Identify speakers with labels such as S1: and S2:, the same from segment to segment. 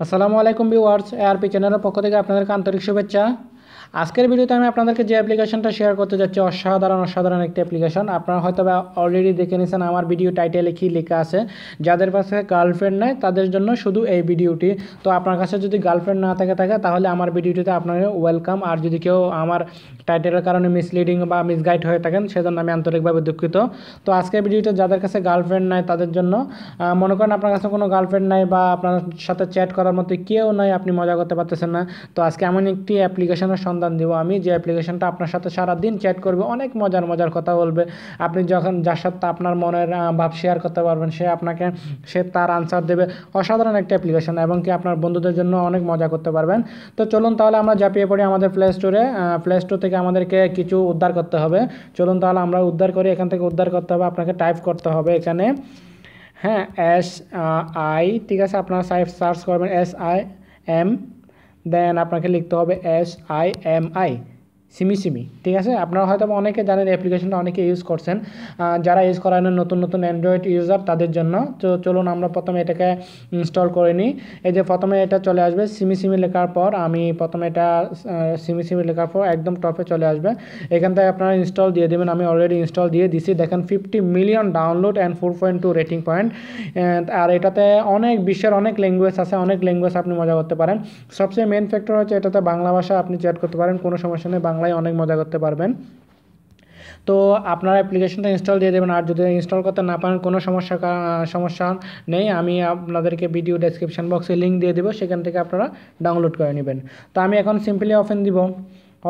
S1: আসসালামু আলাইকুম viewers, ARP চ্যানেলের পক্ষ থেকে আপনাদেরকে আন্তরিক শুভেচ্ছা। আজকের ভিডিওতে আমি আপনাদেরকে যে অ্যাপ্লিকেশনটা শেয়ার করতে যাচ্ছি অসাধারণ একটি অ্যাপ্লিকেশন। আপনারা হয়তো অলরেডি দেখে নিয়েছেন আমার ভিডিও টাইটেলে কী লেখা আছে। যাদের কাছে গার্লফ্রেন্ড নেই তাদের জন্য শুধু এই ভিডিওটি। তো আপনার কাছে যদি গার্লফ্রেন্ড না থাকে তাহলে আমার ভিডিওটিতে আপনাকে ওয়েলকাম। আর যদি কেউ আমার টাইটেলের কারণে মিসলিডিং বা মিসগাইড হয়ে থাকেন সেজন্য আমি আন্তরিকভাবে দুঃখিত। তো আজকের ভিডিওটা যাদের কাছে গার্লফ্রেন্ড নাই তাদের জন্য। মনে করেন আপনার কাছে কোনো গার্লফ্রেন্ড নাই বা আপনার সাথে চ্যাট করার মতো কেউ নাই, আপনি মজা করতে পারতেছেন না। তো আজকে এমন একটি অ্যাপ্লিকেশনের সন্ধান দিব আমি, যে অ্যাপ্লিকেশনটা আপনার সাথে সারাদিন চ্যাট করবে, অনেক মজার কথা বলবে। আপনি যখন যার সাথে আপনার মনের ভাব শেয়ার করতে পারবেন সে তার আনসার দেবে। অসাধারণ একটা অ্যাপ্লিকেশন, এবং কি আপনার বন্ধুদের জন্য অনেক মজা করতে পারবেন। তো চলুন তাহলে আমরা ঝাঁপিয়ে পড়ি আমাদের প্লে স্টোর থেকে আমাদেরকে কিছু উদ্ধার করতে হবে। চলুন তাহলে আমরা উদ্ধার করি। এখান থেকে উদ্ধার করতে হবে, আপনাকে টাইপ করতে হবে এখানে, হ্যাঁ, SI, ঠিক আছে। আপনারা সার্চ করবেন SIM, দেন আপনাকে লিখতে হবে SIMI, সিমি, ঠিক আছে। আপনারা হয়তো অনেকে জানেন অ্যাপ্লিকেশনটা, অনেকে ইউজ করছেন। যারা ইউজ করেন নতুন অ্যান্ড্রয়েড ইউজার তাদের জন্য। তো চলুন আমরা প্রথমে এটাকে ইনস্টল করে নিই। এই যে প্রথমে এটা চলে আসবে সিমি লেখার পর, আমি প্রথমে এটা সিমি লেখার পর একদম টপে চলে আসবে। এখান থেকে আপনারা ইনস্টল দিয়ে দেবেন। আমি অলরেডি ইনস্টল দিয়ে দিছি। দেখেন 50 million download and 4.2 rating point. আর এটাতে বিশ্বের অনেক ল্যাঙ্গুয়েজ আছে, অনেক ল্যাঙ্গুয়েজ আপনি মজা করতে পারেন। সবচেয়ে মেন ফ্যাক্টর হচ্ছে এটাতে বাংলা ভাষা আপনি চ্যাট করতে পারেন, কোনো সমস্যা নেই, বাংলায় অনেক মজা করতে পারবেন। তো আপনারা অ্যাপ্লিকেশনটা ইনস্টল দিয়ে দেবেন। আর যদি ইনস্টল করতে না পারেন কোনো সমস্যা নেই, আমি আপনাদেরকে ভিডিও ডেসক্রিপশন বক্সে লিঙ্ক দিয়ে দেবো, সেখান থেকে আপনারা ডাউনলোড করে নেবেন। তো আমি এখন সিম্পলি ওপেন দিব।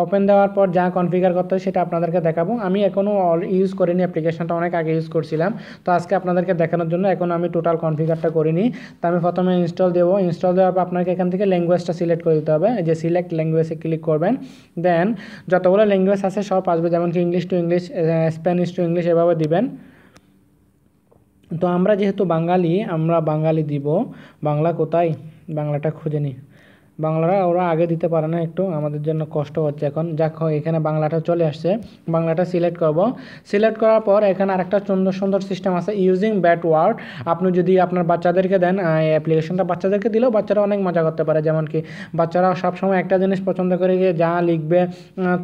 S1: ওপেন দেওয়ার পর যা কনফিগার করতে হয় সেটা আপনাদেরকে দেখাবো। আমি এখনও ইউজ করিনি অ্যাপ্লিকেশনটা, অনেক আগে ইউজ করছিলাম। তো আজকে আপনাদেরকে দেখানোর জন্য এখন আমি টোটাল কনফিগারটা করিনি। তো আমি প্রথমে ইনস্টল দেবো। ইনস্টল দেওয়ার পর আপনাকে এখান থেকে ল্যাঙ্গুয়েজটা সিলেক্ট করে দিতে হবে। এই যে সিলেক্ট ল্যাঙ্গুয়েজে ক্লিক করবেন। দেন যতগুলো ল্যাঙ্গুয়েজ আছে সব আসবে, যেমন কি English to English, Spanish to English, এভাবে দিবেন। তো আমরা যেহেতু বাঙালি, আমরা বাঙালি দিব। বাংলা কোথায়, বাংলাটা খুঁজে নিই। বাংলাটা ওরা আগে দিতে পারে না, একটু আমাদের জন্য কষ্ট হচ্ছে এখন। যাক, এখানে বাংলাটা চলে আসছে। বাংলাটা সিলেক্ট করব। সিলেক্ট করার পর এখানে আরেকটা সুন্দর সিস্টেম আছে, ইউজিং ব্যাড ওয়ার্ড। আপনি যদি আপনার বাচ্চাদেরকে দেন এই অ্যাপ্লিকেশনটা, বাচ্চাদেরকে দিলেও বাচ্চারা অনেক মজা করতে পারে। যেমন কি বাচ্চারা সবসময় একটা জিনিস পছন্দ করে, গিয়ে যা লিখবে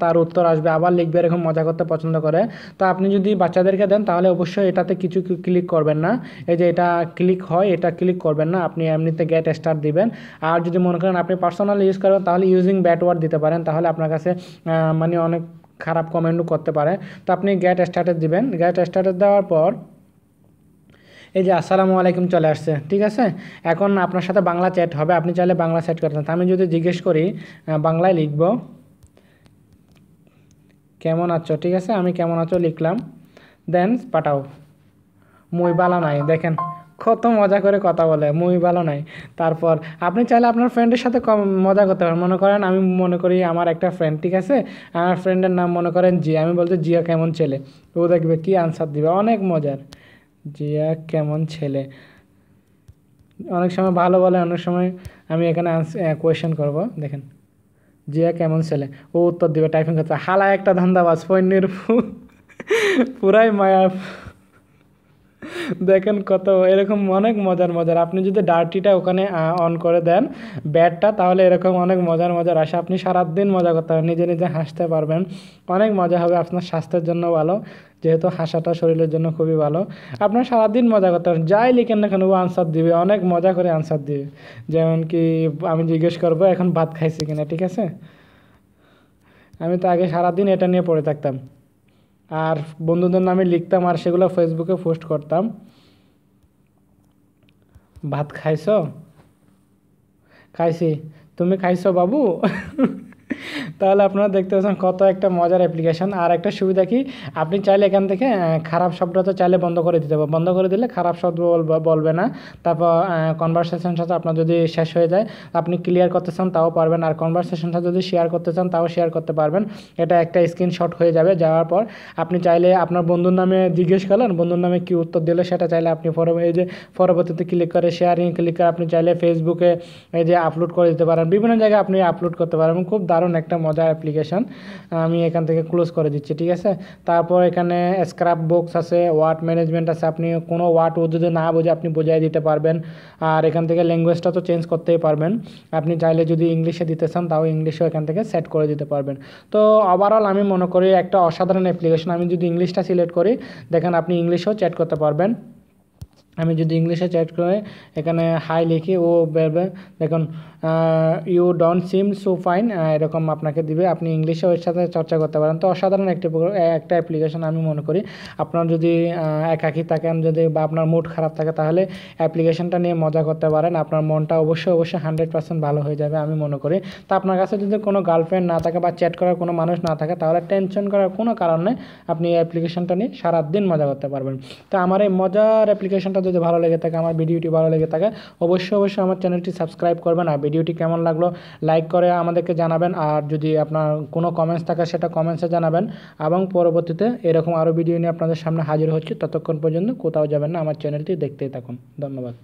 S1: তার উত্তর আসবে, আবার লিখবে, এরকম মজা করতে পছন্দ করে। তো আপনি যদি বাচ্চাদেরকে দেন তাহলে অবশ্যই এটাতে কিছু ক্লিক করবেন না। এই যে এটা ক্লিক হয়, এটা ক্লিক করবেন না, আপনি এমনিতে গেট স্টার্ট দিবেন। আর যদি মনে করেন আপনি পার্সোনাল ইউজ করবেন তাহলে ইউজিং ব্যাড ওয়ার্ড দিতে পারেন, তাহলে আপনার কাছে মানে অনেক খারাপ কমেন্টও করতে পারে। তো আপনি গেট স্টার্টেড দিবেন। গেট স্টার্টেড দেওয়ার পর এই যে আসসালামু আলাইকুম চলে আসছে, ঠিক আছে। এখন আপনার সাথে বাংলা চ্যাট হবে, আপনি চাইলে বাংলা চ্যাট করতেন। আমি যদি জিজ্ঞেস করি, বাংলায় লিখব কেমন আছো, ঠিক আছে। আমি কেমন আছো লিখলাম, দেন পাঠাও। মুই বালা নাই, দেখেন কত মজা করে কথা বলে, মুই ভালো নাই। তারপর আপনি চাইলে আপনার ফ্রেন্ডের সাথে মজা করতে পারেন। মনে করেন আমি মনে করি আমার একটা ফ্রেন্ড, ঠিক আছে, আমার ফ্রেন্ডের নাম মনে করেন জিয়া। আমি বলতে জিয়া কেমন ছেলে, ও দেখবে কি আনসার দিবে, অনেক মজার। জিয়া কেমন ছেলে, অনেক সময় ভালো বলে, অনেক সময় আমি এখানে কোয়েশ্চেন করব। দেখেন জিয়া কেমন ছেলে, ও উত্তর দিবে টাইপিং করতে। হালা একটা ধান্দাবাজ পণ্যের পুরাই মায়া। দেখেন কত এরকম অনেক মজার। আপনি যদি ডার্টিটা ওখানে অন করে দেন, ব্যাটটা, তাহলে এরকম অনেক মজার আসে। আপনি সারাদিন মজা করতে পারবেন, নিজে হাসতে পারবেন, অনেক মজা হবে। আপনার স্বাস্থ্যের জন্য ভালো, যেহেতু হাসাটা শরীরের জন্য খুবই ভালো। আপনার সারাদিন মজা করতে পারেন, যাই লিখেন না কেন ও আনসার দিবে, অনেক মজা করে আনসার দিবে। যেমন কি আমি জিজ্ঞেস করবো এখন ভাত খাইছি কিনা, ঠিক আছে। আমি তো আগে সারাদিন এটা নিয়ে পড়ে থাকতাম, আর বন্ধুদের নামে লিখতাম, আর সেগুলো ফেসবুকে পোস্ট করতাম। ভাত খাইছো, খাইছি, তুমি খাইছো বাবু। তাহলে আপনারা দেখতে পাচ্ছেন কত একটা মজার অ্যাপ্লিকেশন। আর একটা সুবিধা কি, আপনি চাইলে এখান থেকে খারাপ শব্দটা চাইলে বন্ধ করে দিতে হবে। বন্ধ করে দিলে খারাপ শব্দ বলবে না। তারপর কনভারসেশনটা আপনার যদি শেষ হয়ে যায়, আপনি ক্লিয়ার করতে চান তাও পারবেন, আর কনভারসেশনটা যদি শেয়ার করতে চান তাও শেয়ার করতে পারবেন। এটা একটা স্ক্রিনশট হয়ে যাবে। যাওয়ার পর আপনি চাইলে আপনার বন্ধুর নামে জিজ্ঞেস করলেন, বন্ধুর নামে কী উত্তর দিলে সেটা চাইলে আপনি এই যে পরবর্তীতে ক্লিক করে শেয়ারিং ক্লিক করে আপনি চাইলে ফেসবুকে এই যে আপলোড করে দিতে পারেন, বিভিন্ন জায়গায় আপনি আপলোড করতে পারেন। খুব দারুণ একটা মজার অ্যাপ্লিকেশন। আমি এখান থেকে ক্লোজ করে দিচ্ছি, ঠিক আছে। তারপর এখানে স্ক্র্যাপ বক্স আছে, ওয়ার্ড ম্যানেজমেন্ট আছে, আপনি কোনো ওয়ার্ড ও যদি না বোঝে আপনি বোঝাই দিতে পারবেন। আর এখান থেকে ল্যাঙ্গুয়েজটা তো চেঞ্জ করতেই পারবেন, আপনি চাইলে যদি ইংলিশে দিতে চান তাও ইংলিশেও এখান থেকে সেট করে দিতে পারবেন। তো ওভারঅল আমি মনে করি একটা অসাধারণ অ্যাপ্লিকেশন। আমি যদি ইংলিশটা সিলেক্ট করি, দেখেন আপনি ইংলিশেও চ্যাট করতে পারবেন। আমি যদি ইংলিশে চ্যাট করে এখানে হাই লিখি, ও বেরবে, দেখুন you don't seem so fine, এরকম আপনাকে দিবে, আপনি ইংলিশে ওর সাথে চর্চা করতে পারেন। তো অসাধারণ একটা অ্যাপ্লিকেশন আমি মনে করি। আপনার যদি একাকী থাকেন, যদি বা আপনার মুড খারাপ থাকে, তাহলে অ্যাপ্লিকেশনটা নিয়ে মজা করতে পারেন, আপনার মনটা অবশ্যই 100% ভালো হয়ে যাবে আমি মনে করি। তো আপনার কাছে যদি কোনো গার্লফ্রেন্ড না থাকে বা চ্যাট করার কোনো মানুষ না থাকে, তাহলে টেনশন করার কোনো কারণ নেই, আপনি এই অ্যাপ্লিকেশনটা নিয়ে সারাদিন মজা করতে পারবেন। তো আমার এই মজার অ্যাপ্লিকেশনটা যদি ভালো লেগে থাকে, আমার ভিডিওটি ভালো লেগে থাকে, অবশ্যই আমার চ্যানেলটি সাবস্ক্রাইব করবেন। আর ভিডিওটি কেমন লাগলো লাইক করে আমাদেরকে জানাবেন। আর যদি আপনার কোনো কমেন্টস থাকে সেটা কমেন্টসে জানাবেন। এবং পরবর্তীতে এরকম আরও ভিডিও নিয়ে আপনাদের সামনে হাজির হচ্ছে। ততক্ষণ পর্যন্ত কোথাও যাবেন না, আমার চ্যানেলটি দেখতেই থাকুন। ধন্যবাদ।